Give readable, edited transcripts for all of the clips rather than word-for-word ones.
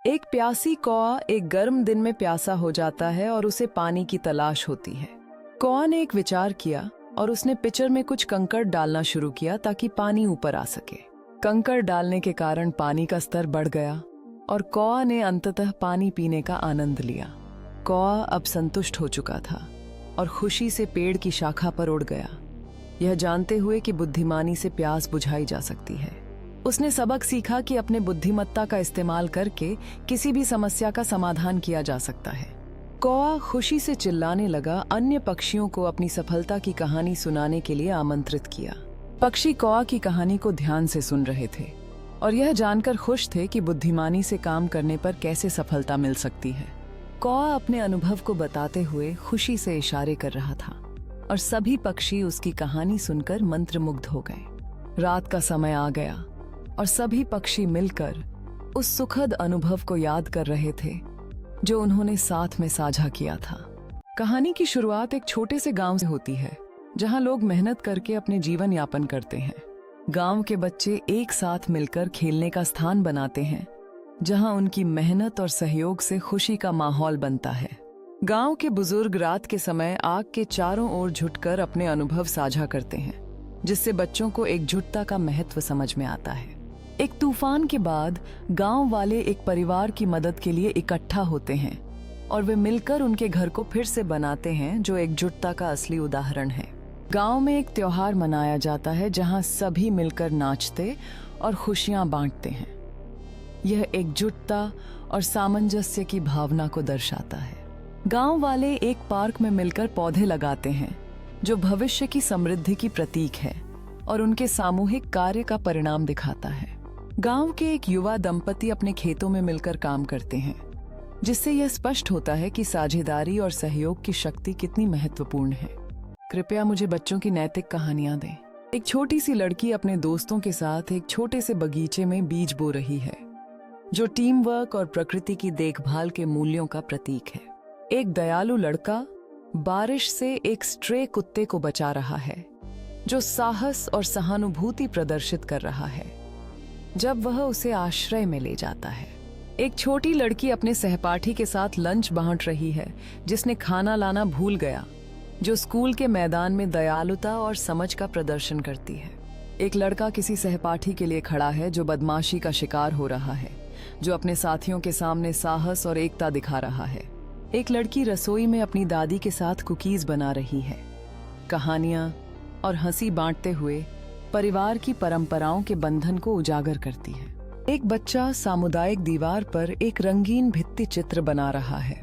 एक प्यासी कौआ एक गर्म दिन में प्यासा हो जाता है और उसे पानी की तलाश होती है। कौआ ने एक विचार किया और उसने पिचर में कुछ कंकड़ डालना शुरू किया ताकि पानी ऊपर आ सके। कंकड़ डालने के कारण पानी का स्तर बढ़ गया और कौआ ने अंततः पानी पीने का आनंद लिया। कौआ अब संतुष्ट हो चुका था और खुशी से पेड़ की शाखा पर उड़ गया, यह जानते हुए कि बुद्धिमानी से प्यास बुझाई जा सकती है। उसने सबक सीखा कि अपने बुद्धिमत्ता का इस्तेमाल करके किसी भी समस्या का समाधान किया जा सकता है। कौआ खुशी से चिल्लाने लगा, अन्य पक्षियों को अपनी सफलता की कहानी सुनाने के लिए आमंत्रित किया। पक्षी कौआ की कहानी को ध्यान से सुन रहे थे और यह जानकर खुश थे कि बुद्धिमानी से काम करने पर कैसे सफलता मिल सकती है। कौआ अपने अनुभव को बताते हुए खुशी से इशारे कर रहा था और सभी पक्षी उसकी कहानी सुनकर मंत्रमुग्ध हो गए। रात का समय आ गया और सभी पक्षी मिलकर उस सुखद अनुभव को याद कर रहे थे जो उन्होंने साथ में साझा किया था। कहानी की शुरुआत एक छोटे से गांव से होती है जहां लोग मेहनत करके अपने जीवन यापन करते हैं। गांव के बच्चे एक साथ मिलकर खेलने का स्थान बनाते हैं जहां उनकी मेहनत और सहयोग से खुशी का माहौल बनता है। गांव के बुजुर्ग रात के समय आग के चारों ओर झुककर अपने अनुभव साझा करते हैं, जिससे बच्चों को एकजुटता का महत्व समझ में आता है। एक तूफान के बाद गांव वाले एक परिवार की मदद के लिए इकट्ठा होते हैं और वे मिलकर उनके घर को फिर से बनाते हैं, जो एकजुटता का असली उदाहरण है। गांव में एक त्योहार मनाया जाता है जहां सभी मिलकर नाचते और खुशियां बांटते हैं। यह एकजुटता और सामंजस्य की भावना को दर्शाता है। गांव वाले एक पार्क में मिलकर पौधे लगाते हैं, जो भविष्य की समृद्धि की प्रतीक है और उनके सामूहिक कार्य का परिणाम दिखाता है। गांव के एक युवा दंपति अपने खेतों में मिलकर काम करते हैं, जिससे यह स्पष्ट होता है कि साझेदारी और सहयोग की शक्ति कितनी महत्वपूर्ण है। कृपया मुझे बच्चों की नैतिक कहानियां दें। एक छोटी सी लड़की अपने दोस्तों के साथ एक छोटे से बगीचे में बीज बो रही है, जो टीम वर्क और प्रकृति की देखभाल के मूल्यों का प्रतीक है। एक दयालु लड़का बारिश से एक स्ट्रे कुत्ते को बचा रहा है, जो साहस और सहानुभूति प्रदर्शित कर रहा है जब वह उसे आश्रय में ले जाता है। एक छोटी लड़की अपने सहपाठी के साथ लंच बांट रही है, जिसने खाना लाना भूल गया, जो स्कूल के मैदान में दयालुता और समझ का प्रदर्शन करती है। एक लड़का किसी सहपाठी के लिए खड़ा है जो बदमाशी का शिकार हो रहा है, जो अपने साथियों के सामने साहस और एकता दिखा रहा है। एक लड़की रसोई में अपनी दादी के साथ कुकीज बना रही है, कहानियां और हंसी बांटते हुए परिवार की परंपराओं के बंधन को उजागर करती है। एक बच्चा सामुदायिक दीवार पर एक रंगीन भित्ति चित्र बना रहा है,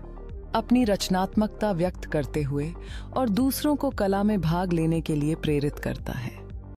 अपनी रचनात्मकता व्यक्त करते हुए और दूसरों को कला में भाग लेने के लिए प्रेरित करता है।